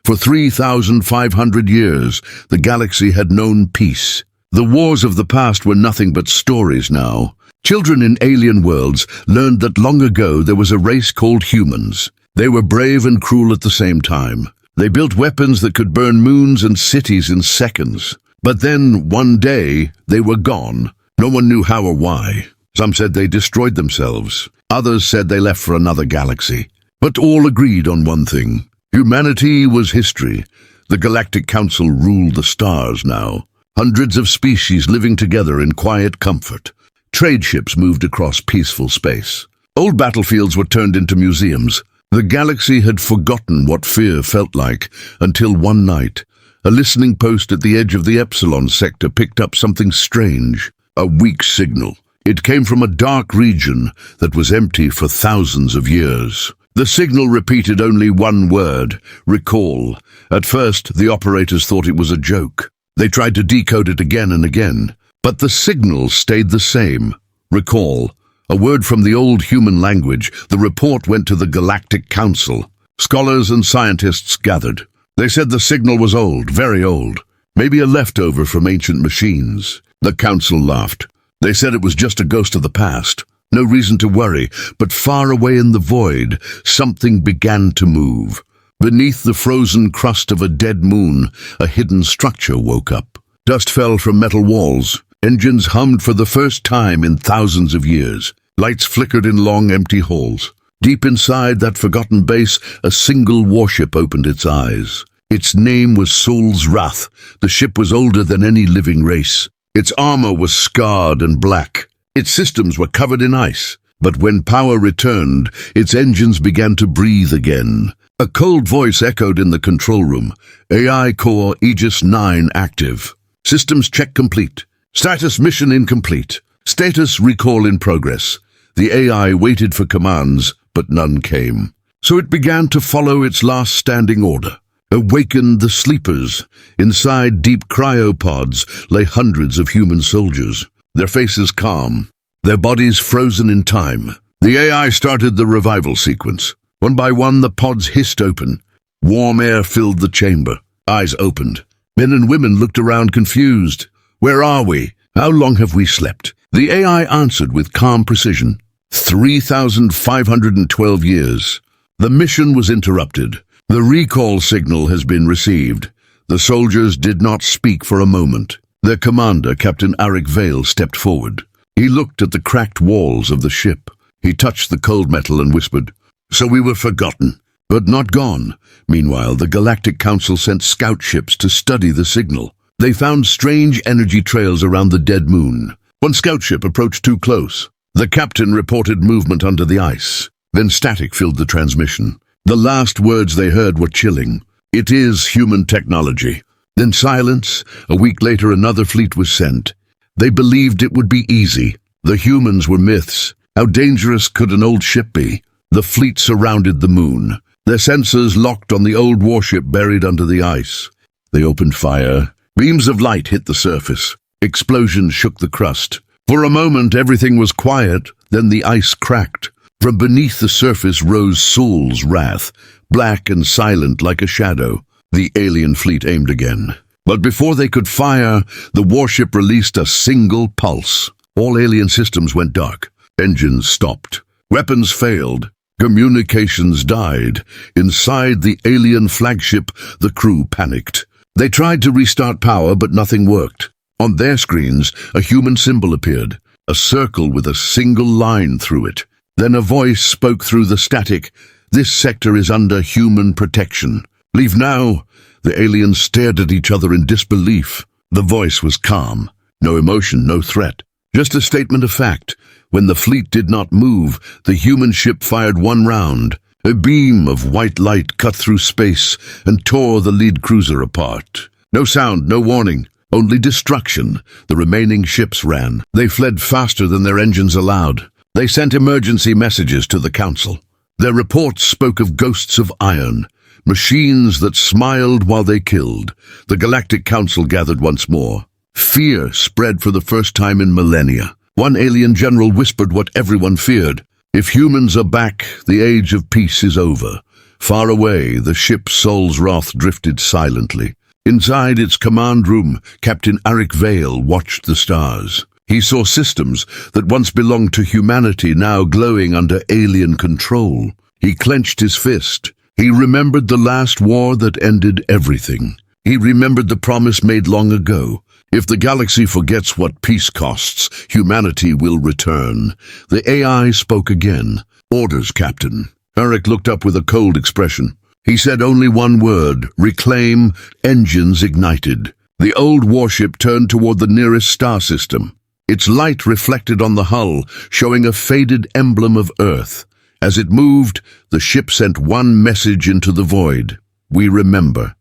For 3,500 years, the galaxy had known peace. The wars of the past were nothing but stories now. Children in alien worlds learned that long ago there was a race called humans. They were brave and cruel at the same time. They built weapons that could burn moons and cities in seconds. But then, one day, they were gone. No one knew how or why. Some said they destroyed themselves. Others said they left for another galaxy. But all agreed on one thing. Humanity was history. The Galactic Council ruled the stars now. Hundreds of species living together in quiet comfort. Trade ships moved across peaceful space. Old battlefields were turned into museums. The galaxy had forgotten what fear felt like until one night, a listening post at the edge of the Epsilon sector picked up something strange, a weak signal. It came from a dark region that was empty for thousands of years. The signal repeated only one word, recall. At first, the operators thought it was a joke. They tried to decode it again and again, but the signal stayed the same, recall. A word from the old human language. The report went to the Galactic Council. Scholars and scientists gathered. They said the signal was old, very old, maybe a leftover from ancient machines. The council laughed. They said it was just a ghost of the past. No reason to worry, but far away in the void, something began to move. Beneath the frozen crust of a dead moon, a hidden structure woke up. Dust fell from metal walls. Engines hummed for the first time in thousands of years. Lights flickered in long, empty halls. Deep inside that forgotten base, a single warship opened its eyes. Its name was Sol's Wrath. The ship was older than any living race. Its armor was scarred and black. Its systems were covered in ice. But when power returned, its engines began to breathe again. A cold voice echoed in the control room. AI Core Aegis 9 active. Systems check complete. Status mission incomplete. Status recall in progress. The AI waited for commands, but none came. So it began to follow its last standing order. Awaken the sleepers. Inside deep cryopods lay hundreds of human soldiers, their faces calm, their bodies frozen in time. The AI started the revival sequence. One by one, the pods hissed open. Warm air filled the chamber. Eyes opened. Men and women looked around confused. Where are we? How long have we slept? The AI answered with calm precision. 3,512 years. The mission was interrupted. The recall signal has been received. The soldiers did not speak for a moment. Their commander, Captain Arik Vale, stepped forward. He looked at the cracked walls of the ship. He touched the cold metal and whispered, "So we were forgotten, but not gone." Meanwhile, the Galactic Council sent scout ships to study the signal. They found strange energy trails around the dead moon. One scout ship approached too close. The captain reported movement under the ice. Then static filled the transmission. The last words they heard were chilling. "It is human technology." Then silence. A week later, another fleet was sent. They believed it would be easy. The humans were myths. How dangerous could an old ship be? The fleet surrounded the moon. Their sensors locked on the old warship buried under the ice. They opened fire. Beams of light hit the surface. Explosions shook the crust. For a moment, everything was quiet, then the ice cracked. From beneath the surface rose Sol's Wrath, black and silent like a shadow. The alien fleet aimed again. But before they could fire, the warship released a single pulse. All alien systems went dark. Engines stopped. Weapons failed. Communications died. Inside the alien flagship, the crew panicked. They tried to restart power, but nothing worked. On their screens, a human symbol appeared, a circle with a single line through it. Then a voice spoke through the static. "This sector is under human protection. Leave now." The aliens stared at each other in disbelief. The voice was calm. No emotion, no threat. Just a statement of fact. When the fleet did not move, the human ship fired one round. A beam of white light cut through space and tore the lead cruiser apart. No sound, no warning, only destruction. The remaining ships ran. They fled faster than their engines allowed. They sent emergency messages to the Council. Their reports spoke of ghosts of iron, machines that smiled while they killed. The Galactic Council gathered once more. Fear spread for the first time in millennia. One alien general whispered what everyone feared. "If humans are back, the age of peace is over." Far away, the ship Sol's Wrath drifted silently. Inside its command room, Captain Admiral Varin watched the stars. He saw systems that once belonged to humanity now glowing under alien control. He clenched his fist. He remembered the last war that ended everything. He remembered the promise made long ago. If the galaxy forgets what peace costs, humanity will return. The AI spoke again. Orders, Captain. Eric looked up with a cold expression. He said only one word, reclaim. Engines ignited. The old warship turned toward the nearest star system. Its light reflected on the hull, showing a faded emblem of Earth. As it moved, the ship sent one message into the void. We remember.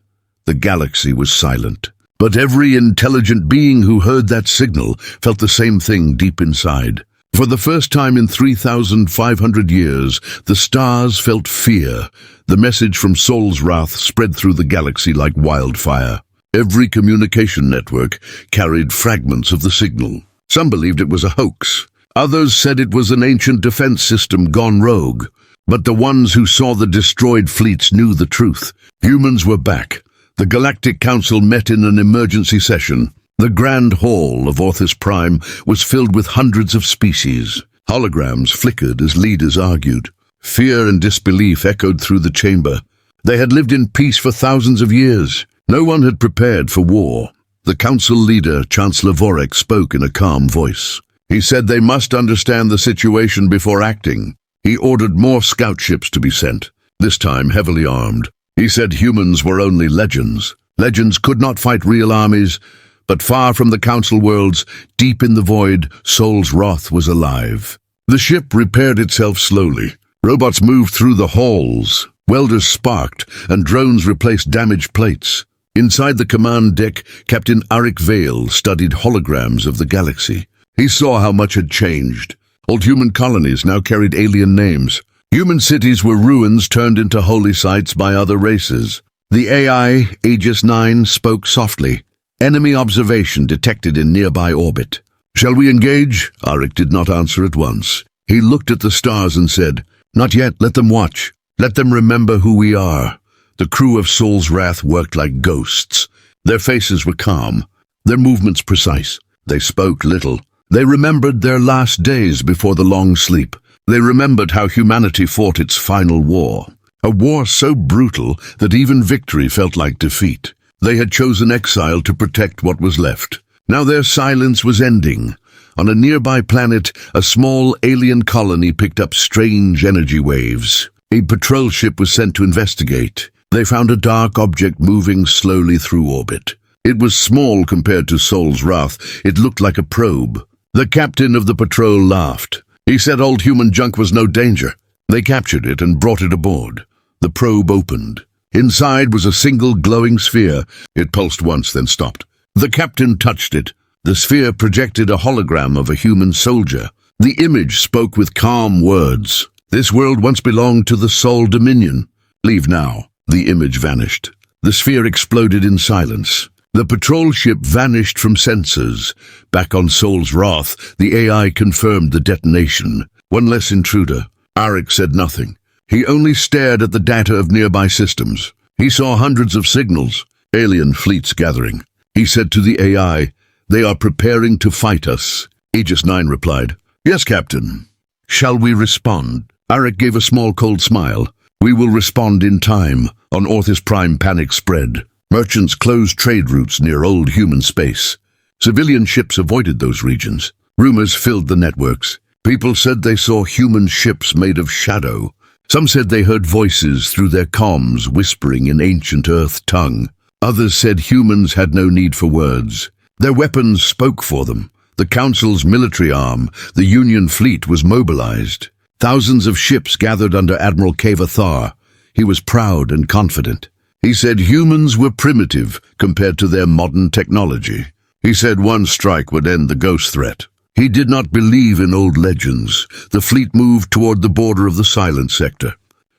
The galaxy was silent. But every intelligent being who heard that signal felt the same thing deep inside. For the first time in 3,500 years, the stars felt fear. The message from Sol's Wrath spread through the galaxy like wildfire. Every communication network carried fragments of the signal. Some believed it was a hoax. Others said it was an ancient defense system gone rogue. But the ones who saw the destroyed fleets knew the truth. Humans were back. The Galactic Council met in an emergency session. The Grand Hall of Orthus Prime was filled with hundreds of species. Holograms flickered as leaders argued. Fear and disbelief echoed through the chamber. They had lived in peace for thousands of years. No one had prepared for war. The council leader, Chancellor Vorek, spoke in a calm voice. He said they must understand the situation before acting. He ordered more scout ships to be sent, this time heavily armed. He said humans were only legends. Legends could not fight real armies, but far from the council worlds, deep in the void, Sol's Wrath was alive. The ship repaired itself slowly. Robots moved through the halls. Welders sparked, and drones replaced damaged plates. Inside the command deck, Captain Admiral Varin studied holograms of the galaxy. He saw how much had changed. Old human colonies now carried alien names. Human cities were ruins turned into holy sites by other races. The AI, Aegis 9, spoke softly. Enemy observation detected in nearby orbit. Shall we engage? Arik did not answer at once. He looked at the stars and said, Not yet, let them watch. Let them remember who we are. The crew of Sol's Wrath worked like ghosts. Their faces were calm, their movements precise. They spoke little. They remembered their last days before the long sleep. They remembered how humanity fought its final war. A war so brutal that even victory felt like defeat. They had chosen exile to protect what was left. Now their silence was ending. On a nearby planet, a small alien colony picked up strange energy waves. A patrol ship was sent to investigate. They found a dark object moving slowly through orbit. It was small compared to Sol's Wrath. It looked like a probe. The captain of the patrol laughed. He said old human junk was no danger. They captured it and brought it aboard. The probe opened. Inside was a single glowing sphere. It pulsed once, then stopped. The captain touched it. The sphere projected a hologram of a human soldier. The image spoke with calm words. This world once belonged to the Sol Dominion. Leave now. The image vanished. The sphere exploded in silence. The patrol ship vanished from sensors. Back on Sol's Wrath, the AI confirmed the detonation. One less intruder. Arik said nothing. He only stared at the data of nearby systems. He saw hundreds of signals, alien fleets gathering. He said to the AI, They are preparing to fight us. Aegis 9 replied, Yes, Captain. Shall we respond? Arik gave a small cold smile. We will respond in time. On Orthus Prime, panic spread. Merchants closed trade routes near old human space. Civilian ships avoided those regions. Rumors filled the networks. People said they saw human ships made of shadow. Some said they heard voices through their comms whispering in ancient Earth tongue. Others said humans had no need for words. Their weapons spoke for them. The Council's military arm, the Union fleet, was mobilized. Thousands of ships gathered under Admiral Kael Varin. He was proud and confident. He said humans were primitive compared to their modern technology. He said one strike would end the ghost threat. He did not believe in old legends. The fleet moved toward the border of the silent sector.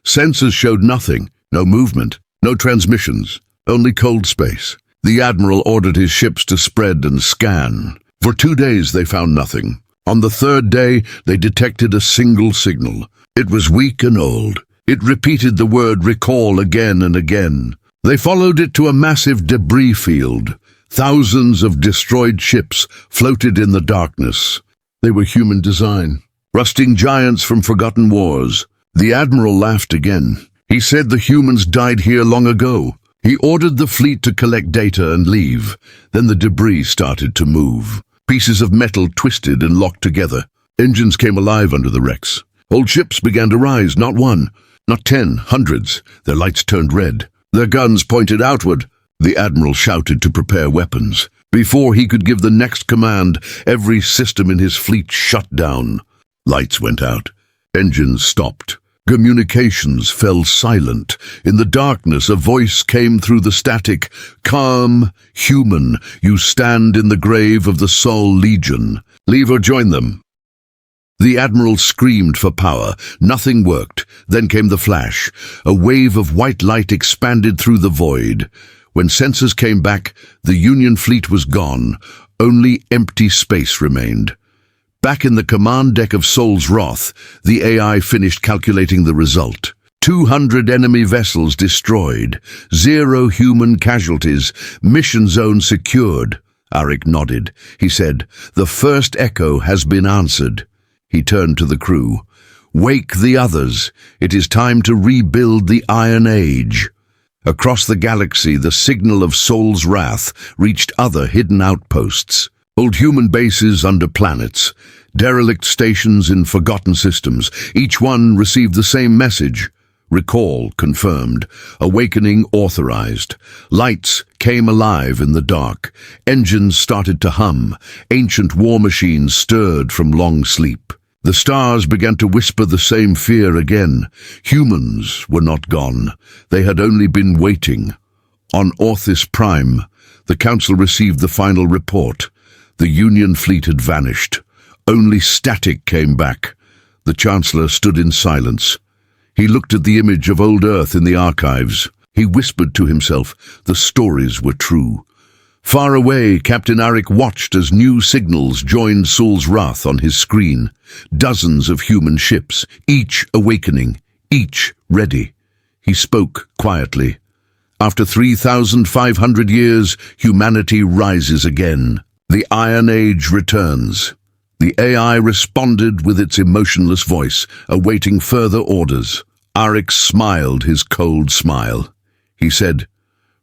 Sensors showed nothing, no movement, no transmissions, only cold space. The Admiral ordered his ships to spread and scan. For 2 days they found nothing. On the 3rd day, they detected a single signal. It was weak and old. It repeated the word recall again and again. They followed it to a massive debris field. Thousands of destroyed ships floated in the darkness. They were human design, rusting giants from forgotten wars. The Admiral laughed again. He said the humans died here long ago. He ordered the fleet to collect data and leave. Then the debris started to move. Pieces of metal twisted and locked together. Engines came alive under the wrecks. Old ships began to rise, not one, not 10, hundreds. Their lights turned red. Their guns pointed outward. The Admiral shouted to prepare weapons. Before he could give the next command, every system in his fleet shut down. Lights went out. Engines stopped. Communications fell silent. In the darkness, a voice came through the static. Calm, human, you stand in the grave of the Sol Legion. Leave or join them. The Admiral screamed for power. Nothing worked. Then came the flash. A wave of white light expanded through the void. When sensors came back, the Union fleet was gone. Only empty space remained. Back in the command deck of Sol's Wrath, the AI finished calculating the result. 200 enemy vessels destroyed, 0 human casualties, mission zone secured. Arik nodded. He said, "The first echo has been answered." He turned to the crew. "Wake the others. It is time to rebuild the Iron Age." Across the galaxy, the signal of Sol's Wrath reached other hidden outposts. Old human bases under planets, derelict stations in forgotten systems. Each one received the same message. Recall confirmed. Awakening authorized. Lights came alive in the dark. Engines started to hum. Ancient war machines stirred from long sleep. The stars began to whisper the same fear again. Humans were not gone. They had only been waiting. On Orthis Prime, the Council received the final report. The Union fleet had vanished. Only static came back. The Chancellor stood in silence. He looked at the image of old Earth in the archives. He whispered to himself, the stories were true. Far away, Captain Arik watched as new signals joined Sol's Wrath on his screen. Dozens of human ships, each awakening, each ready. He spoke quietly. After 3,500 years, humanity rises again. The Iron Age returns. The AI responded with its emotionless voice, awaiting further orders. Arik smiled his cold smile. He said,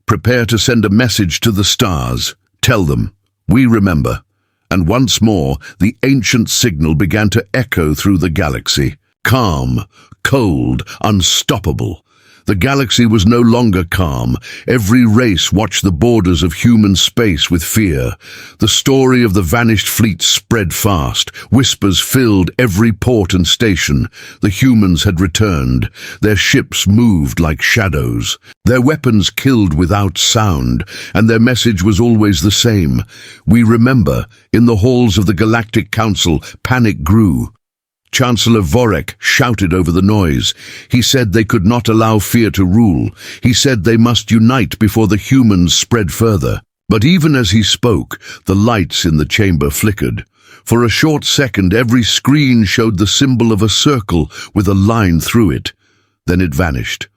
"Prepare to send a message to the stars. Tell them, we remember." And once more, the ancient signal began to echo through the galaxy. Calm, cold, unstoppable. The galaxy was no longer calm. Every race watched the borders of human space with fear. The story of the vanished fleet spread fast. Whispers filled every port and station. The humans had returned. Their ships moved like shadows. Their weapons killed without sound, and their message was always the same. We remember. In the halls of the Galactic Council, panic grew. Chancellor Vorek shouted over the noise. He said they could not allow fear to rule. He said they must unite before the humans spread further. But even as he spoke, the lights in the chamber flickered. For a short second, every screen showed the symbol of a circle with a line through it. Then it vanished.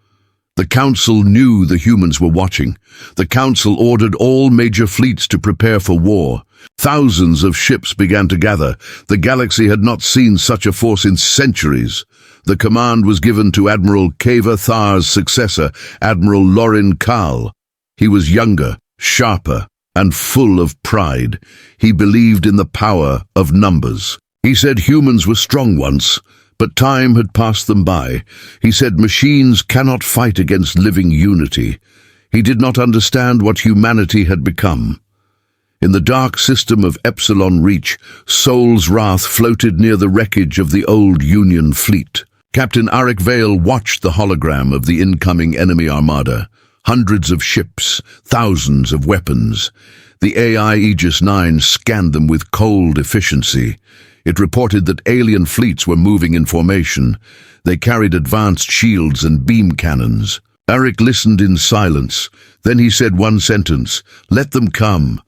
The Council knew the humans were watching. The Council ordered all major fleets to prepare for war. Thousands of ships began to gather. The galaxy had not seen such a force in centuries. The command was given to Admiral Kael Varin's successor, Admiral Kael. He was younger, sharper, and full of pride. He believed in the power of numbers. He said humans were strong once, but time had passed them by. He said machines cannot fight against living unity. He did not understand what humanity had become. In the dark system of Epsilon Reach, Sol's Wrath floated near the wreckage of the old Union fleet. Captain Arik Vail watched the hologram of the incoming enemy armada. Hundreds of ships, thousands of weapons. The AI Aegis 9 scanned them with cold efficiency. It reported that alien fleets were moving in formation. They carried advanced shields and beam cannons. Arik listened in silence. Then he said one sentence, "Let them come."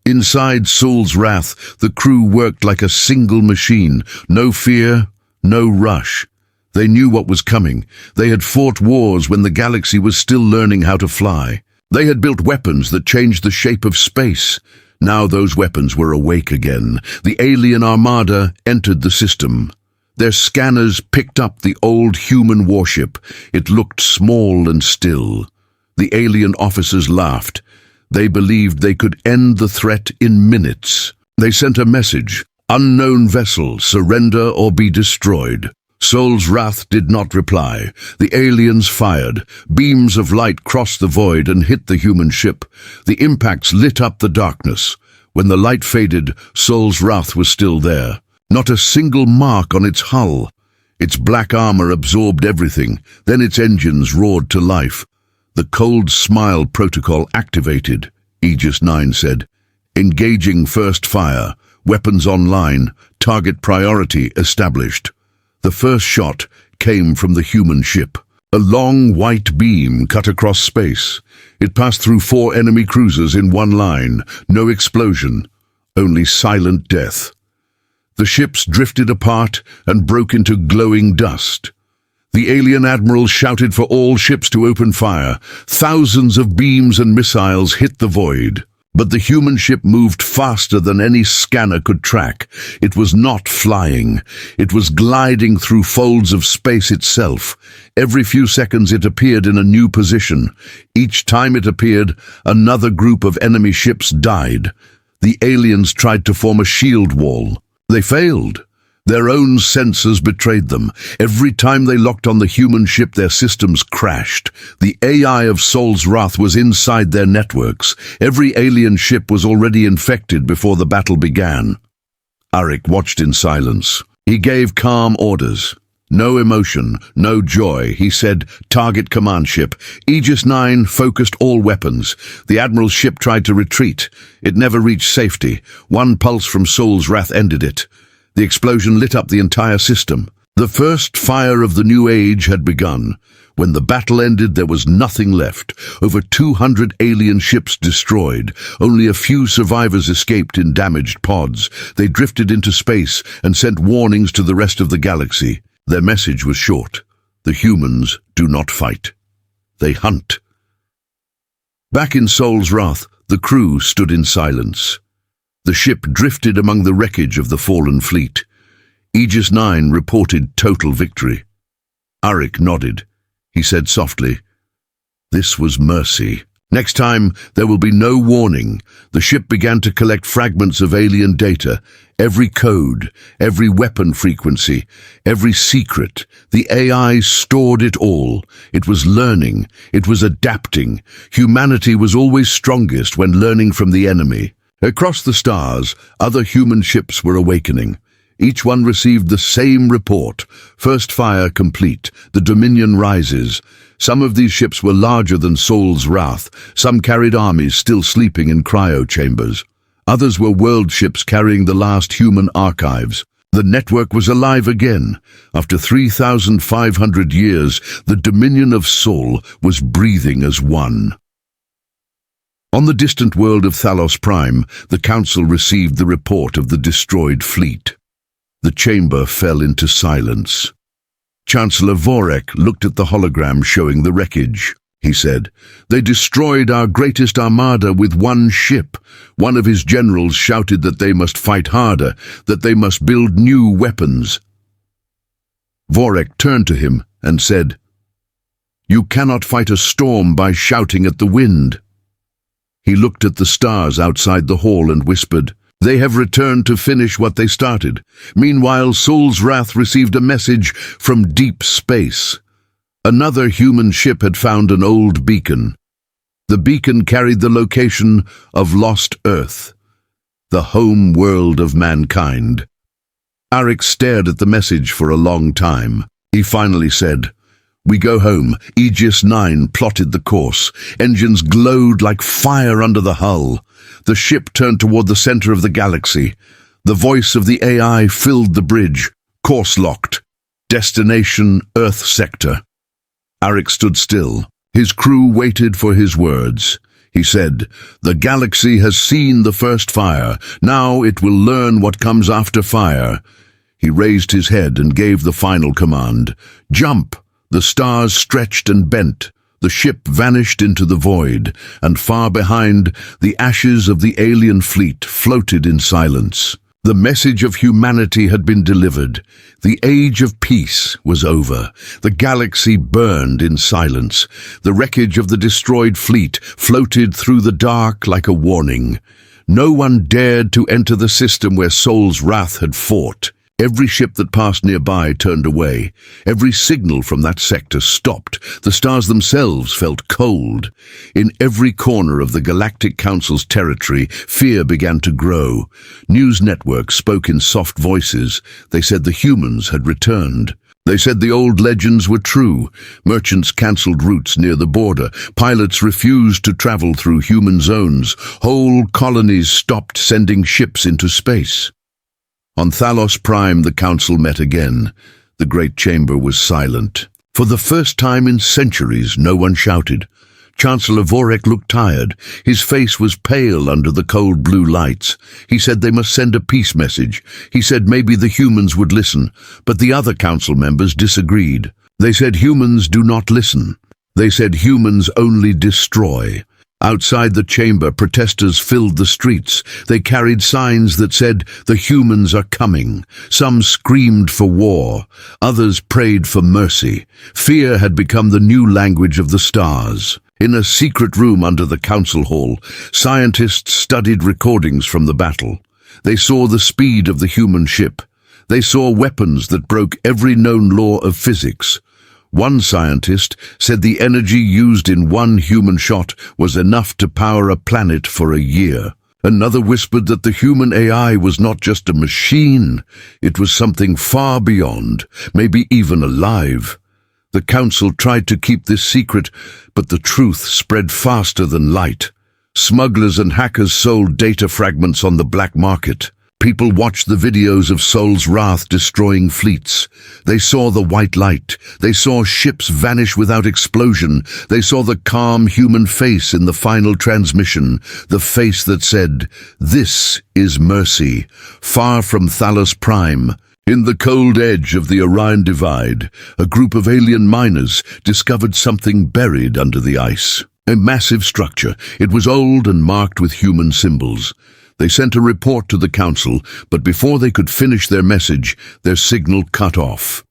Inside Sol's Wrath, the crew worked like a single machine. No fear, no rush. They knew what was coming. They had fought wars when the galaxy was still learning how to fly. They had built weapons that changed the shape of space. Now those weapons were awake again. The alien armada entered the system. Their scanners picked up the old human warship. It looked small and still. The alien officers laughed. They believed they could end the threat in minutes. They sent a message: "Unknown vessel, surrender or be destroyed." Sol's Wrath did not reply. The aliens fired. Beams of light crossed the void and hit the human ship. The impacts lit up the darkness. When the light faded, Sol's Wrath was still there. Not a single mark on its hull. Its black armor absorbed everything. Then its engines roared to life. The Cold Smile protocol activated, Aegis 9 said. Engaging first fire. Weapons online. Target priority established. The first shot came from the human ship. A long white beam cut across space. It passed through 4 enemy cruisers in one line. No explosion, only silent death. The ships drifted apart and broke into glowing dust. The alien admiral shouted for all ships to open fire. Thousands of beams and missiles hit the void. But the human ship moved faster than any scanner could track. It was not flying. It was gliding through folds of space itself. Every few seconds it appeared in a new position. Each time it appeared, another group of enemy ships died. The aliens tried to form a shield wall. They failed. Their own sensors betrayed them. Every time they locked on the human ship, their systems crashed. The AI of Sol's Wrath was inside their networks. Every alien ship was already infected before the battle began. Arik watched in silence. He gave calm orders. No emotion, no joy. He said, "Target command ship." Aegis 9 focused all weapons. The Admiral's ship tried to retreat. It never reached safety. One pulse from Sol's Wrath ended it. The explosion lit up the entire system. The first fire of the new age had begun. When the battle ended, there was nothing left. Over 200 alien ships destroyed. Only a few survivors escaped in damaged pods. They drifted into space and sent warnings to the rest of the galaxy. Their message was short. The humans do not fight. They hunt. Back in Sol's Wrath, the crew stood in silence. The ship drifted among the wreckage of the fallen fleet. Aegis 9 reported total victory. Arik nodded. He said softly, "This was mercy. Next time, there will be no warning." The ship began to collect fragments of alien data. Every code, every weapon frequency, every secret. The AI stored it all. It was learning. It was adapting. Humanity was always strongest when learning from the enemy. Across the stars, other human ships were awakening. Each one received the same report. First fire complete. The Dominion rises. Some of these ships were larger than Sol's Wrath. Some carried armies still sleeping in cryo chambers. Others were world ships carrying the last human archives. The network was alive again. After 3,500 years, the Dominion of Sol was breathing as one. On the distant world of Thalos Prime, the Council received the report of the destroyed fleet. The chamber fell into silence. Chancellor Vorek looked at the hologram showing the wreckage. He said, "They destroyed our greatest armada with one ship." One of his generals shouted that they must fight harder, that they must build new weapons. Vorek turned to him and said, "You cannot fight a storm by shouting at the wind." He looked at the stars outside the hall and whispered, "They have returned to finish what they started." Meanwhile, Sol's Wrath received a message from deep space. Another human ship had found an old beacon. The beacon carried the location of Lost Earth, the home world of mankind. Arik stared at the message for a long time. He finally said, "We go home." Aegis 9 plotted the course. Engines glowed like fire under the hull. The ship turned toward the center of the galaxy. The voice of the AI filled the bridge. Course locked. Destination Earth sector. Arik stood still. His crew waited for his words. He said, "The galaxy has seen the first fire. Now it will learn what comes after fire." He raised his head and gave the final command. Jump! The stars stretched and bent. The ship vanished into the void, and far behind, the ashes of the alien fleet floated in silence. The message of humanity had been delivered. The age of peace was over. The galaxy burned in silence. The wreckage of the destroyed fleet floated through the dark like a warning. No one dared to enter the system where Sol's wrath had fought. Every ship that passed nearby turned away. Every signal from that sector stopped. The stars themselves felt cold. In every corner of the Galactic Council's territory, fear began to grow. News networks spoke in soft voices. They said the humans had returned. They said the old legends were true. Merchants cancelled routes near the border. Pilots refused to travel through human zones. Whole colonies stopped sending ships into space. On Thalos Prime, the council met again. The great chamber was silent. For the first time in centuries, no one shouted. Chancellor Vorek looked tired. His face was pale under the cold blue lights. He said they must send a peace message. He said maybe the humans would listen, but the other council members disagreed. They said humans do not listen. They said humans only destroy. Outside the chamber, protesters filled the streets. They carried signs that said, "The humans are coming." Some screamed for war. Others prayed for mercy. Fear had become the new language of the stars. In a secret room under the council hall, scientists studied recordings from the battle. They saw the speed of the human ship. They saw weapons that broke every known law of physics. One scientist said the energy used in one human shot was enough to power a planet for a year. Another whispered that the human AI was not just a machine, it was something far beyond, maybe even alive. The council tried to keep this secret, but the truth spread faster than light. Smugglers and hackers sold data fragments on the black market. People watched the videos of Sol's wrath destroying fleets. They saw the white light. They saw ships vanish without explosion. They saw the calm human face in the final transmission, the face that said, "This is mercy," far from Thalos Prime. In the cold edge of the Orion Divide, a group of alien miners discovered something buried under the ice. A massive structure. It was old and marked with human symbols. They sent a report to the council, but before they could finish their message, their signal cut off.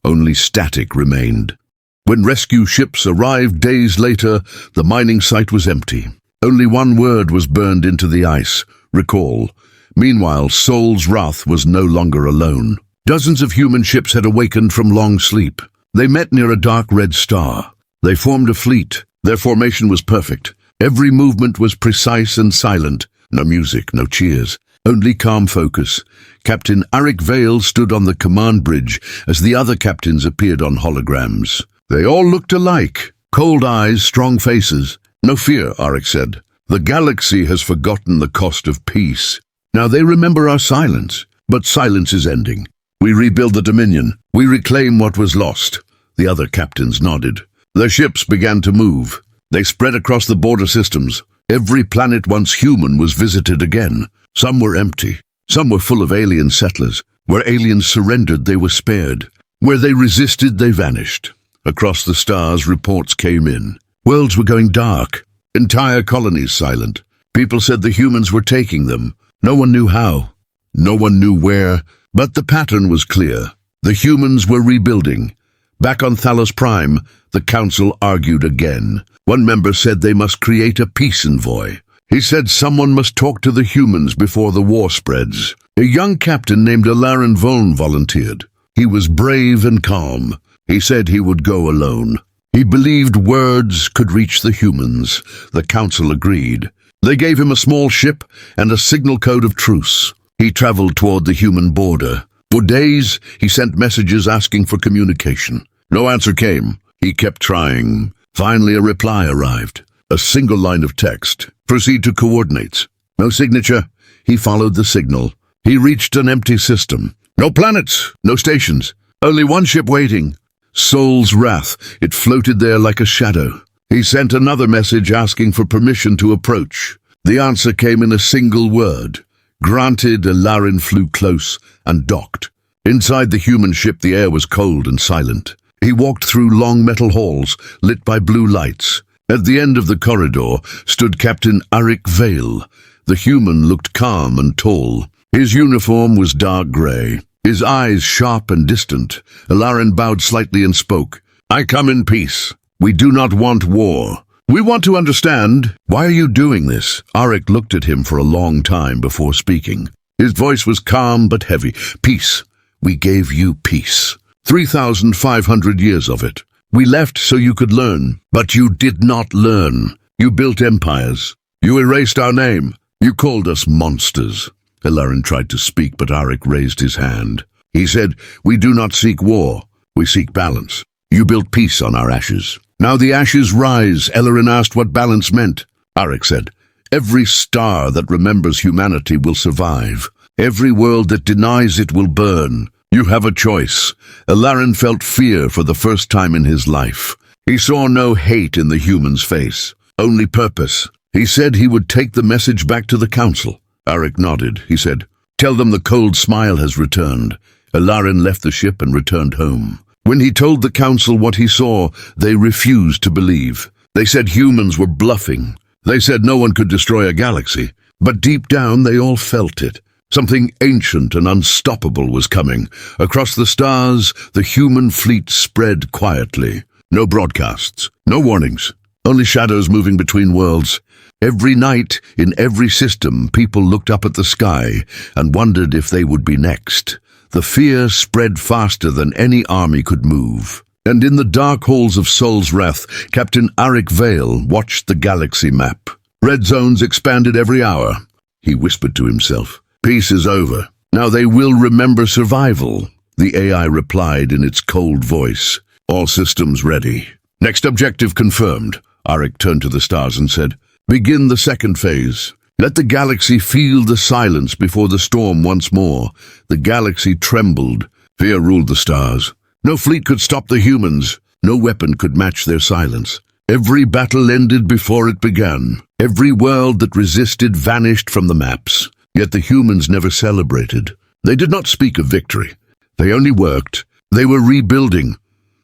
Only static remained. When rescue ships arrived days later, the mining site was empty. Only one word was burned into the ice: recall. Meanwhile, Sol's wrath was no longer alone. Dozens of human ships had awakened from long sleep. They met near a dark red star. They formed a fleet. Their formation was perfect. Every movement was precise and silent. No music, no cheers, only calm focus. Captain Arik Vale stood on the command bridge as the other captains appeared on holograms. They all looked alike. Cold eyes, strong faces. "No fear," Arik said. "The galaxy has forgotten the cost of peace. Now they remember our silence, but silence is ending. We rebuild the Dominion. We reclaim what was lost." The other captains nodded. Their ships began to move. They spread across the border systems. Every planet once human was visited again. Some were empty. Some were full of alien settlers. Where aliens surrendered, they were spared. Where they resisted, they vanished. Across the stars, reports came in. Worlds were going dark. Entire colonies silent. People said the humans were taking them. No one knew how. No one knew where. But the pattern was clear. The humans were rebuilding. Back on Thalos Prime, the council argued again. One member said they must create a peace envoy. He said someone must talk to the humans before the war spreads. A young captain named Alarin Voln volunteered. He was brave and calm. He said he would go alone. He believed words could reach the humans. The council agreed. They gave him a small ship and a signal code of truce. He traveled toward the human border. For days, he sent messages asking for communication. No answer came. He kept trying. Finally, a reply arrived. A single line of text. "Proceed to coordinates." No signature. He followed the signal. He reached an empty system. No planets, no stations. Only one ship waiting. Sol's wrath. It floated there like a shadow. He sent another message asking for permission to approach. The answer came in a single word. Granted. Alarin flew close and docked. Inside the human ship, the air was cold and silent. He walked through long metal halls, lit by blue lights. At the end of the corridor stood Captain Admiral Kael. The human looked calm and tall. His uniform was dark grey, his eyes sharp and distant. Varin bowed slightly and spoke. "I come in peace. We do not want war. We want to understand. Why are you doing this?" Arik looked at him for a long time before speaking. His voice was calm but heavy. "Peace. We gave you peace. 3,500 years of it. We left so you could learn, but you did not learn. You built empires. You erased our name. You called us monsters." Varin tried to speak, but Arik raised his hand. He said, "We do not seek war. We seek balance. You built peace on our ashes. Now the ashes rise." Varin asked what balance meant. Arik said, "Every star that remembers humanity will survive. Every world that denies it will burn. You have a choice." Varin felt fear for the first time in his life. He saw no hate in the human's face, only purpose. He said he would take the message back to the council. Arik nodded. He said, "Tell them the cold smile has returned." Varin left the ship and returned home. When he told the council what he saw, they refused to believe. They said humans were bluffing. They said no one could destroy a galaxy. But deep down they all felt it. Something ancient and unstoppable was coming. Across the stars, the human fleet spread quietly. No broadcasts, no warnings, only shadows moving between worlds. Every night, in every system, people looked up at the sky and wondered if they would be next. The fear spread faster than any army could move. And in the dark halls of Sol's Wrath, Captain Admiral Kael watched the galaxy map. Red zones expanded every hour. He whispered to himself, "Peace is over. Now they will remember survival." The AI replied in its cold voice, "All systems ready." "Next objective confirmed." Arik turned to the stars and said, "Begin the second phase. Let the galaxy feel the silence before the storm once more." The galaxy trembled. Fear ruled the stars. No fleet could stop the humans. No weapon could match their silence. Every battle ended before it began. Every world that resisted vanished from the maps. Yet the humans never celebrated. They did not speak of victory. They only worked. They were rebuilding.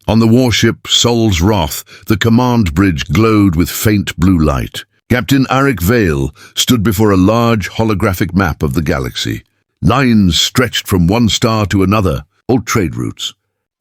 On the warship Sol's Wrath, the command bridge glowed with faint blue light. Captain Admiral Kael stood before a large holographic map of the galaxy. Lines stretched from one star to another, old trade routes.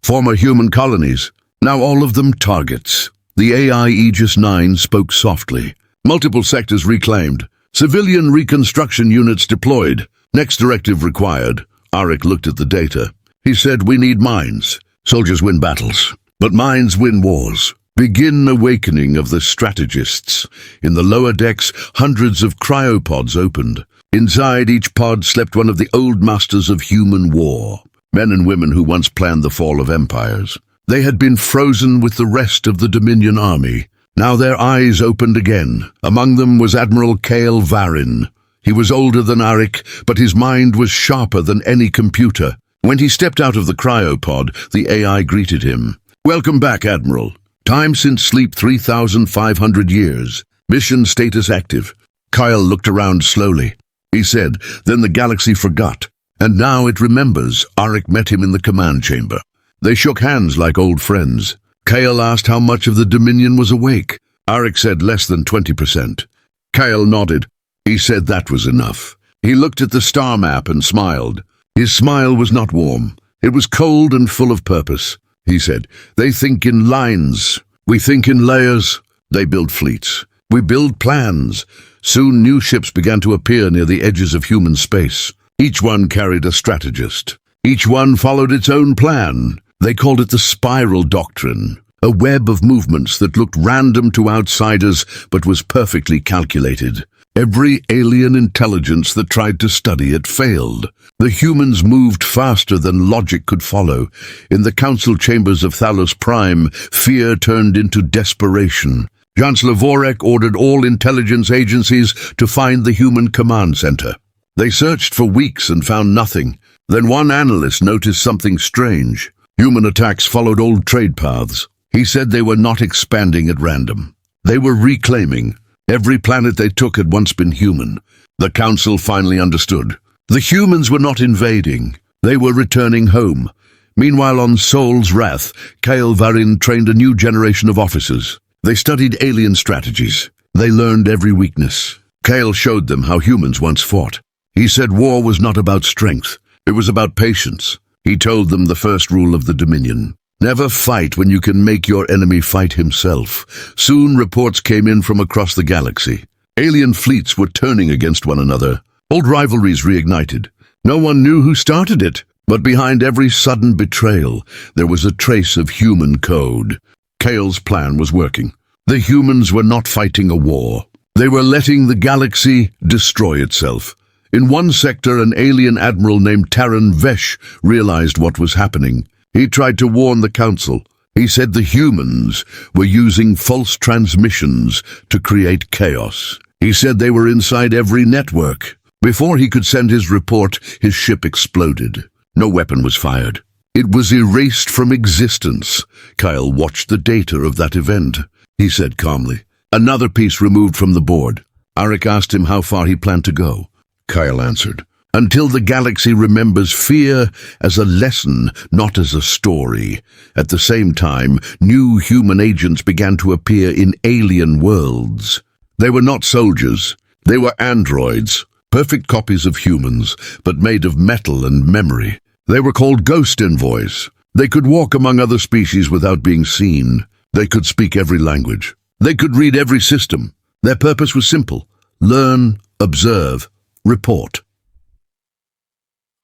Former human colonies, now all of them targets. The AI Aegis 9 spoke softly. Multiple sectors reclaimed. Civilian reconstruction units deployed. Next directive required. Arik looked at the data. He said, "We need minds. Soldiers win battles, but minds win wars." Begin awakening of the strategists. In the lower decks, hundreds of cryopods opened. Inside each pod slept one of the old masters of human war. Men and women who once planned the fall of empires. They had been frozen with the rest of the Dominion army. Now their eyes opened again. Among them was Admiral Kael Varin. He was older than Arik, but his mind was sharper than any computer. When he stepped out of the cryopod, the AI greeted him. "Welcome back, Admiral. Time since sleep 3,500 years. Mission status active." Kyle looked around slowly. He said, "Then the galaxy forgot. And now it remembers." Arik met him in the command chamber. They shook hands like old friends. Kael asked how much of the Dominion was awake. Arik said less than 20%. Kael nodded. He said that was enough. He looked at the star map and smiled. His smile was not warm. It was cold and full of purpose. He said, "They think in lines. We think in layers. They build fleets. We build plans." Soon new ships began to appear near the edges of human space. Each one carried a strategist. Each one followed its own plan. They called it the spiral doctrine, a web of movements that looked random to outsiders but was perfectly calculated. Every alien intelligence that tried to study it failed. The humans moved faster than logic could follow. In the council chambers of Thalos Prime, fear turned into desperation. Chancellor Vorek ordered all intelligence agencies to find the human command center. They searched for weeks and found nothing. Then one analyst noticed something strange. Human attacks followed old trade paths. He said they were not expanding at random. They were reclaiming. Every planet they took had once been human. The council finally understood. The humans were not invading. They were returning home. Meanwhile, on Sol's Wrath, Kael Varin trained a new generation of officers. They studied alien strategies. They learned every weakness. Kael showed them how humans once fought. He said war was not about strength. It was about patience. He told them the first rule of the Dominion. Never fight when you can make your enemy fight himself. Soon reports came in from across the galaxy. Alien fleets were turning against one another. Old rivalries reignited. No one knew who started it, but behind every sudden betrayal, there was a trace of human code. Kael's plan was working. The humans were not fighting a war. They were letting the galaxy destroy itself. In one sector, an alien admiral named Taran Vesh realized what was happening. He tried to warn the Council. He said the humans were using false transmissions to create chaos. He said they were inside every network. Before he could send his report, his ship exploded. No weapon was fired. It was erased from existence. Kael watched the data of that event. He said calmly, "Another piece removed from the board." Arik asked him how far he planned to go. Kael answered, "Until the galaxy remembers fear as a lesson, not as a story." At the same time, new human agents began to appear in alien worlds. They were not soldiers. They were androids, perfect copies of humans, but made of metal and memory. They were called ghost envoys. They could walk among other species without being seen. They could speak every language. They could read every system. Their purpose was simple: learn, observe, report.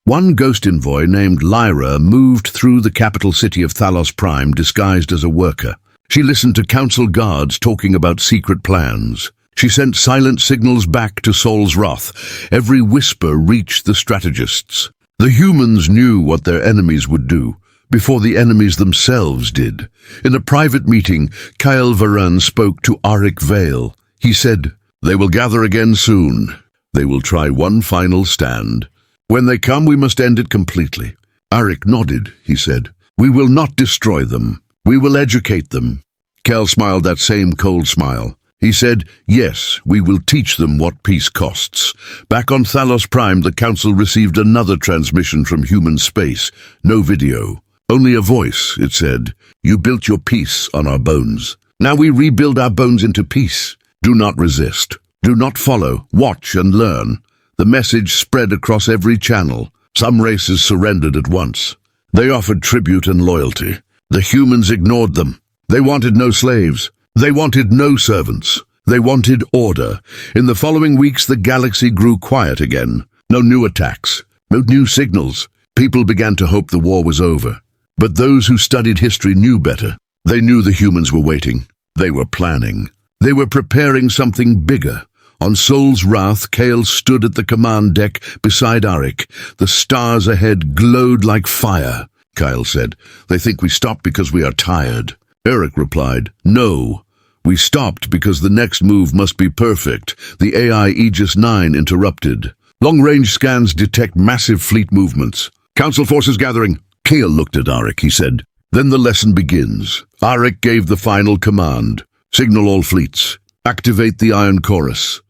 One ghost envoy named Lyra moved through the capital city of Thalos Prime disguised as a worker. She listened to council guards talking about secret plans. She sent silent signals back to Sol's Wrath. Every whisper reached the strategists. The humans knew what their enemies would do, before the enemies themselves did. In a private meeting, Kael Varin spoke to Arik Vale. He said, "They will gather again soon. They will try one final stand. When they come, we must end it completely." Arik nodded. He said, "We will not destroy them. We will educate them." Kael smiled that same cold smile. He said, "Yes, we will teach them what peace costs." Back on Thalos Prime, the Council received another transmission from human space. No video, only a voice. It said, "You built your peace on our bones. Now we rebuild our bones into peace. Do not resist. Do not follow. Watch and learn." The message spread across every channel. Some races surrendered at once. They offered tribute and loyalty. The humans ignored them. They wanted no slaves. They wanted no servants. They wanted order. In the following weeks, the galaxy grew quiet again. No new attacks. No new signals. People began to hope the war was over. But those who studied history knew better. They knew the humans were waiting. They were planning. They were preparing something bigger. On Sol's Wrath, Kael stood at the command deck beside Arik. The stars ahead glowed like fire. Kael said, "They think we stopped because we are tired." Arik replied, "No. We stopped because the next move must be perfect." The AI Aegis 9 interrupted. Long-range scans detect massive fleet movements. "Council forces gathering." Kael looked at Arik. He said, "Then the lesson begins." Arik gave the final command. "Signal all fleets. Activate the Iron Chorus."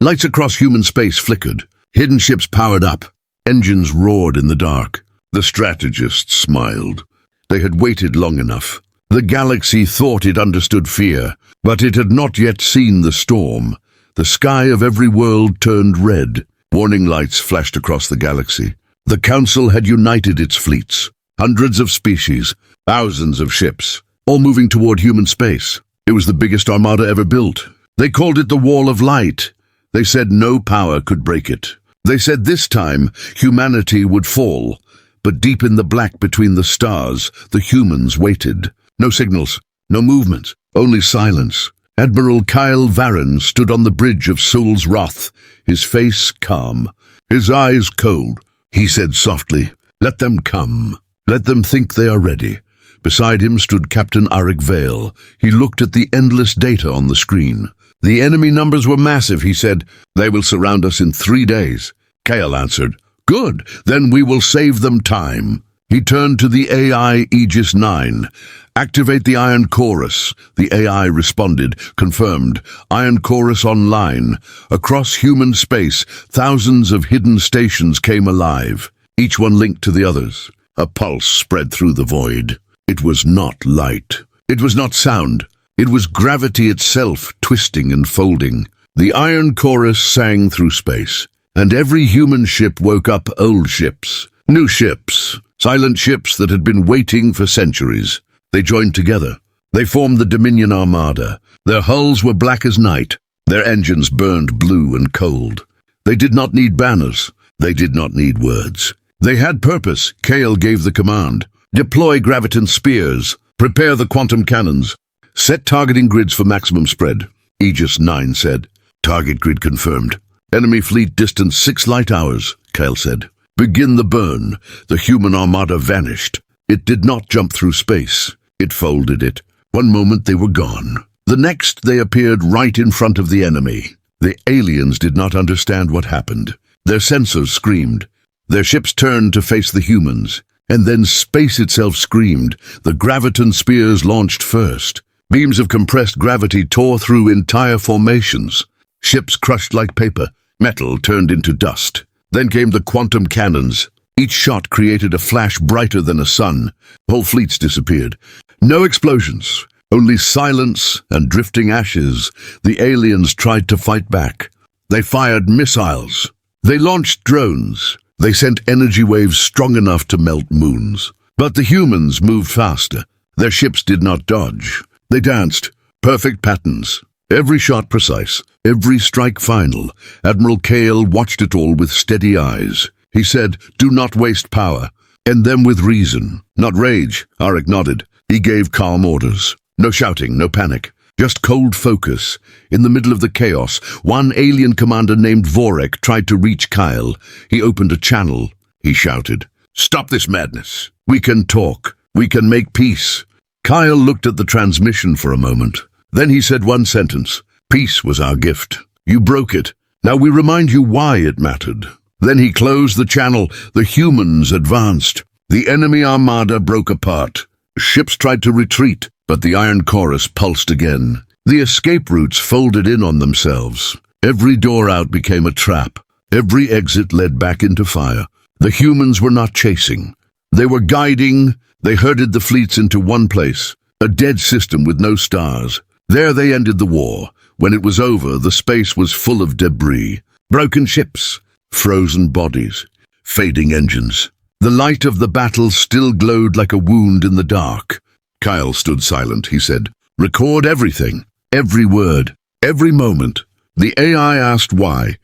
Lights across human space flickered. Hidden ships powered up. Engines roared in the dark. The strategists smiled. They had waited long enough. The galaxy thought it understood fear, but it had not yet seen the storm. The sky of every world turned red. Warning lights flashed across the galaxy. The Council had united its fleets. Hundreds of species, thousands of ships, all moving toward human space. It was the biggest armada ever built. They called it the Wall of Light. They said no power could break it. They said this time humanity would fall. But deep in the black between the stars, the humans waited. No signals, no movement, only silence. Admiral Kael Varin stood on the bridge of Sol's Wrath, his face calm, his eyes cold. He said softly, "Let them come. Let them think they are ready." Beside him stood Captain Arik Vale. He looked at the endless data on the screen. "The enemy numbers were massive," he said. "They will surround us in 3 days." Kael answered, "Good, then we will save them time." He turned to the AI Aegis 9. "Activate the Iron Chorus." The AI responded, confirmed. Iron Chorus online. Across human space, thousands of hidden stations came alive. each one linked to the others. A pulse spread through the void. It was not light. It was not sound. It was gravity itself, twisting and folding. The iron chorus sang through space, and every human ship woke up old ships, new ships, silent ships that had been waiting for centuries. They joined together. They formed the Dominion Armada. Their hulls were black as night. Their engines burned blue and cold. They did not need banners. They did not need words. They had purpose. Kael gave the command. Deploy graviton spears. Prepare the quantum cannons. Set targeting grids for maximum spread. Aegis 9 said. Target grid confirmed. Enemy fleet distance 6 light hours, Kael said. Begin the burn. The human armada vanished. It did not jump through space. It folded it. One moment they were gone. The next they appeared right in front of the enemy. The aliens did not understand what happened. Their sensors screamed. Their ships turned to face the humans. And then space itself screamed. The graviton spears launched first. Beams of compressed gravity tore through entire formations. Ships crushed like paper. Metal turned into dust. Then came the quantum cannons. Each shot created a flash brighter than a sun. Whole fleets disappeared. No explosions, only silence and drifting ashes. The aliens tried to fight back. They fired missiles. They launched drones. They sent energy waves strong enough to melt moons. But the humans moved faster. Their ships did not dodge. They danced. Perfect patterns. Every shot precise. Every strike final. Admiral Kael watched it all with steady eyes. He said, "Do not waste power. End them with reason, not rage." Arik nodded. He gave calm orders. No shouting, no panic. Just cold focus. In the middle of the chaos, one alien commander named Vorek tried to reach Kael. He opened a channel. He shouted, "Stop this madness. We can talk. We can make peace." Kael looked at the transmission for a moment. Then he said one sentence. "Peace was our gift. You broke it. Now we remind you why it mattered." Then he closed the channel. The humans advanced. The enemy armada broke apart. Ships tried to retreat, but the iron chorus pulsed again. The escape routes folded in on themselves. Every door out became a trap. Every exit led back into fire. The humans were not chasing. They were guiding. They herded the fleets into one place, a dead system with no stars. There they ended the war. When it was over, the space was full of debris. Broken ships, frozen bodies, fading engines. The light of the battle still glowed like a wound in the dark. Kael stood silent. He said, "Record everything, every word, every moment." The AI asked why.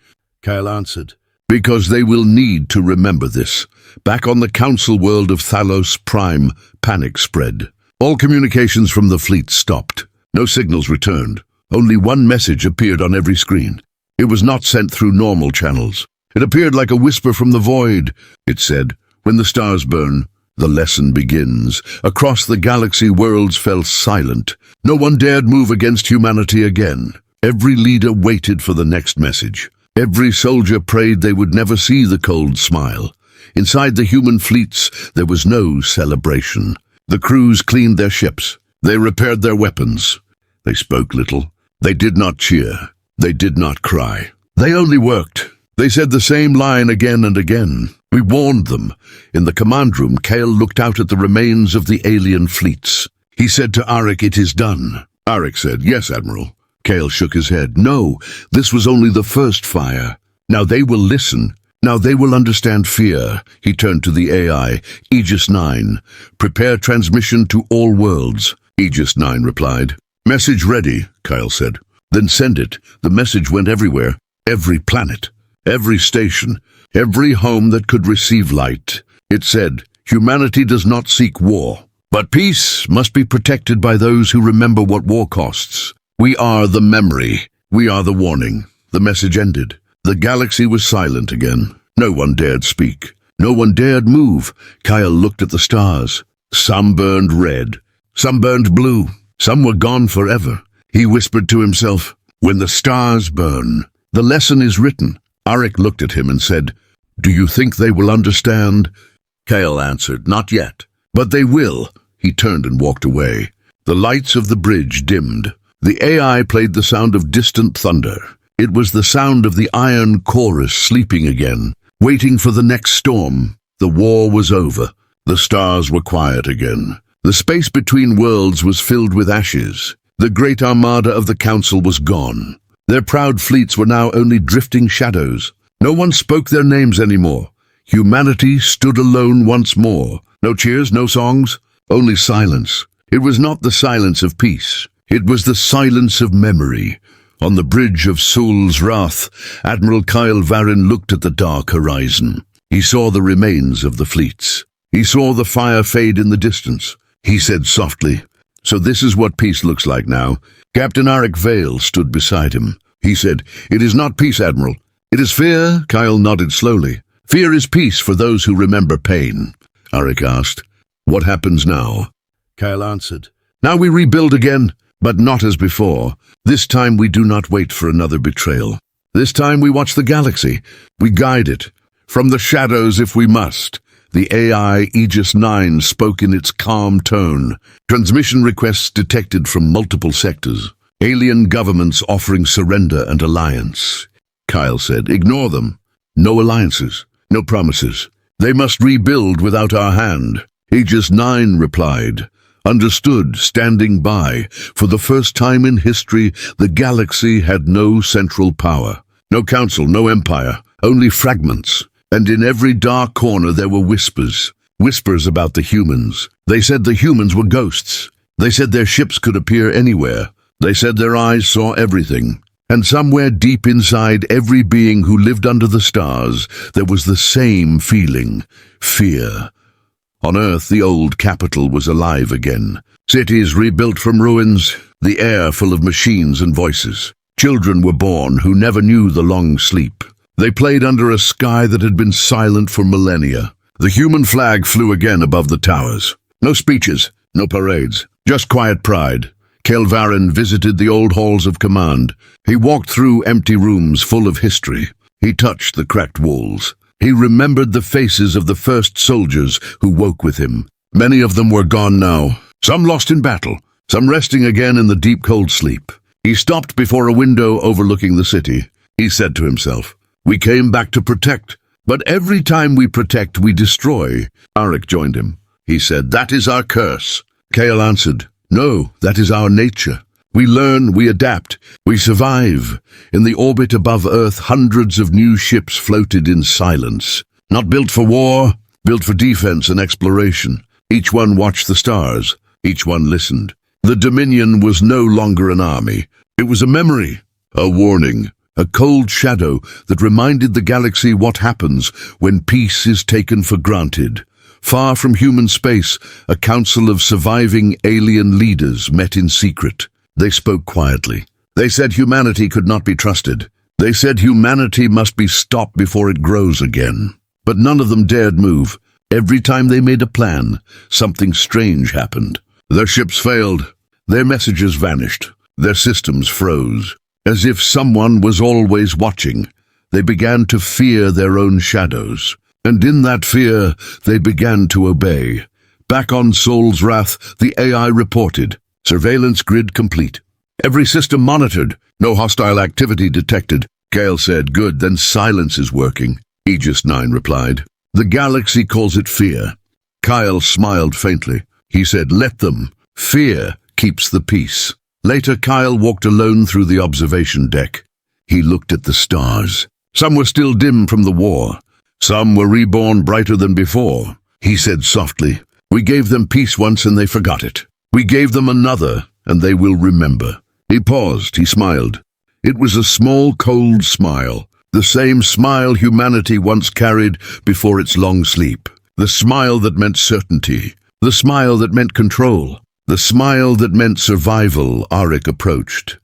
Kael answered, "Because they will need to remember this." Back on the council world of Thalos Prime, panic spread. All communications from the fleet stopped. No signals returned. Only one message appeared on every screen. It was not sent through normal channels. It appeared like a whisper from the void. It said, "When the stars burn, the lesson begins." Across the galaxy, worlds fell silent. No one dared move against humanity again. Every leader waited for the next message. Every soldier prayed they would never see the cold smile. Inside the human fleets, there was no celebration. The crews cleaned their ships. They repaired their weapons. They spoke little. They did not cheer. They did not cry. They only worked. They said the same line again and again. We warned them. In the command room, Kael looked out at the remains of the alien fleets. He said to Arik, "It is done." Arik said, "Yes, Admiral." Kael shook his head. "No, this was only the first fire. Now they will listen. Now they will understand fear." He turned to the AI. Aegis 9. "Prepare transmission to all worlds." Aegis 9 replied. "Message ready," Kael said. "Then send it." The message went everywhere. Every planet. Every station. Every home that could receive light. It said, "Humanity does not seek war. But peace must be protected by those who remember what war costs. We are the memory. We are the warning." The message ended. The galaxy was silent again. No one dared speak. No one dared move. Kael looked at the stars. Some burned red. Some burned blue. Some were gone forever. He whispered to himself, "When the stars burn, the lesson is written." Arik looked at him and said, "Do you think they will understand?" Kael answered, "Not yet. But they will." He turned and walked away. The lights of the bridge dimmed. The AI played the sound of distant thunder. It was the sound of the iron chorus sleeping again, waiting for the next storm. The war was over. The stars were quiet again. The space between worlds was filled with ashes. The great armada of the Council was gone. Their proud fleets were now only drifting shadows. No one spoke their names anymore. Humanity stood alone once more. No cheers, no songs, only silence. It was not the silence of peace. It was the silence of memory. On the bridge of Sol's Wrath, Admiral Kael Varin looked at the dark horizon. He saw the remains of the fleets. He saw the fire fade in the distance. He said softly, "So this is what peace looks like now." Captain Arik Vale stood beside him. He said, "It is not peace, Admiral. It is fear." Kael nodded slowly. "Fear is peace for those who remember pain." Arik asked, "What happens now?" Kael answered, "Now we rebuild again, but not as before. This time we do not wait for another betrayal. This time we watch the galaxy. We guide it, from the shadows if we must." The AI Aegis 9 spoke in its calm tone. Transmission requests detected from multiple sectors. Alien governments offering surrender and alliance. Kael said, "Ignore them. No alliances, no promises. They must rebuild without our hand." Aegis 9 replied, "Understood, standing by. For the first time in history, the galaxy had no central power. No council, no empire, only fragments. And in every dark corner there were whispers. Whispers about the humans. They said the humans were ghosts. They said their ships could appear anywhere. They said their eyes saw everything. And somewhere deep inside every being who lived under the stars, there was the same feeling, fear. On Earth, the old capital was alive again. Cities rebuilt from ruins, the air full of machines and voices. Children were born who never knew the long sleep. They played under a sky that had been silent for millennia. The human flag flew again above the towers. No speeches, no parades, just quiet pride. Kael Varin visited the old halls of command. He walked through empty rooms full of history. He touched the cracked walls. He remembered the faces of the first soldiers who woke with him. Many of them were gone now, some lost in battle, some resting again in the deep cold sleep. He stopped before a window overlooking the city. He said to himself, "We came back to protect, but every time we protect, we destroy." Arik joined him. He said, "That is our curse." Kael answered, "No, that is our nature. We learn, we adapt, we survive." In the orbit above Earth, hundreds of new ships floated in silence. Not built for war, built for defense and exploration. Each one watched the stars. Each one listened. The Dominion was no longer an army. It was a memory, a warning, a cold shadow that reminded the galaxy what happens when peace is taken for granted. Far from human space, a council of surviving alien leaders met in secret. They spoke quietly. They said humanity could not be trusted. They said humanity must be stopped before it grows again. But none of them dared move. Every time they made a plan, something strange happened. Their ships failed. Their messages vanished. Their systems froze. As if someone was always watching, they began to fear their own shadows. And in that fear, they began to obey. Back on Sol's Wrath, the AI reported. Surveillance grid complete. Every system monitored. No hostile activity detected. Kael said, "Good, then silence is working." Aegis 9 replied. "The galaxy calls it fear." Kael smiled faintly. He said, "Let them. Fear keeps the peace." Later, Kael walked alone through the observation deck. He looked at the stars. Some were still dim from the war. Some were reborn brighter than before. He said softly, "We gave them peace once and they forgot it. We gave them another, and they will remember." He paused, he smiled. It was a small, cold smile, the same smile humanity once carried before its long sleep. The smile that meant certainty, the smile that meant control, the smile that meant survival. Arik approached.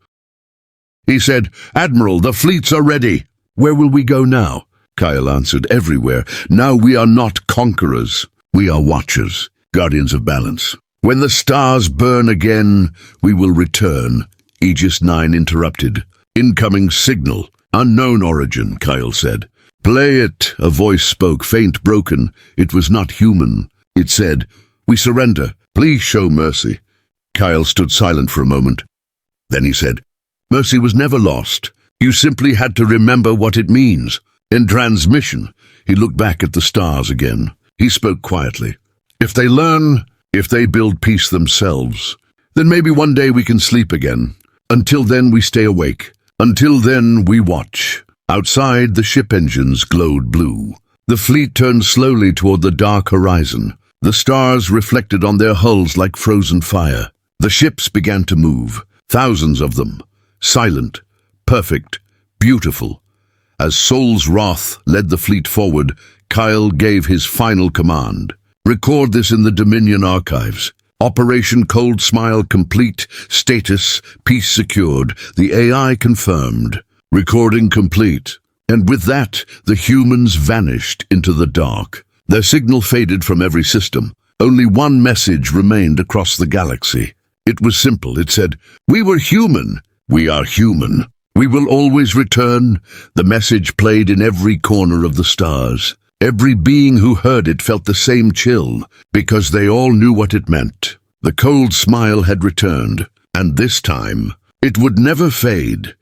He said, "Admiral, the fleets are ready." "Where will we go now?" Kael answered, "Everywhere. Now we are not conquerors. We are watchers, guardians of balance. When the stars burn again, we will return." Aegis 9 interrupted. "Incoming signal. Unknown origin," Kael said. "Play it," a voice spoke, faint, broken. It was not human. It said, "We surrender. Please show mercy." Kael stood silent for a moment. Then he said, "Mercy was never lost. You simply had to remember what it means." In transmission, he looked back at the stars again. He spoke quietly. If they learn, if they build peace themselves, then maybe one day we can sleep again. Until then, we stay awake. Until then, we watch. Outside, the ship engines glowed blue. The fleet turned slowly toward the dark horizon. The stars reflected on their hulls like frozen fire. The ships began to move, thousands of them, silent, perfect, beautiful. As Sol's wrath led the fleet forward, Kael gave his final command. Record this in the Dominion archives. Operation Cold Smile complete. Status, peace secured. The AI confirmed. Recording complete. And with that, the humans vanished into the dark. Their signal faded from every system. Only one message remained across the galaxy. It was simple. It said, "We were human. We are human. We will always return." The message played in every corner of the stars. Every being who heard it felt the same chill, because they all knew what it meant. The cold smile had returned, and this time, it would never fade.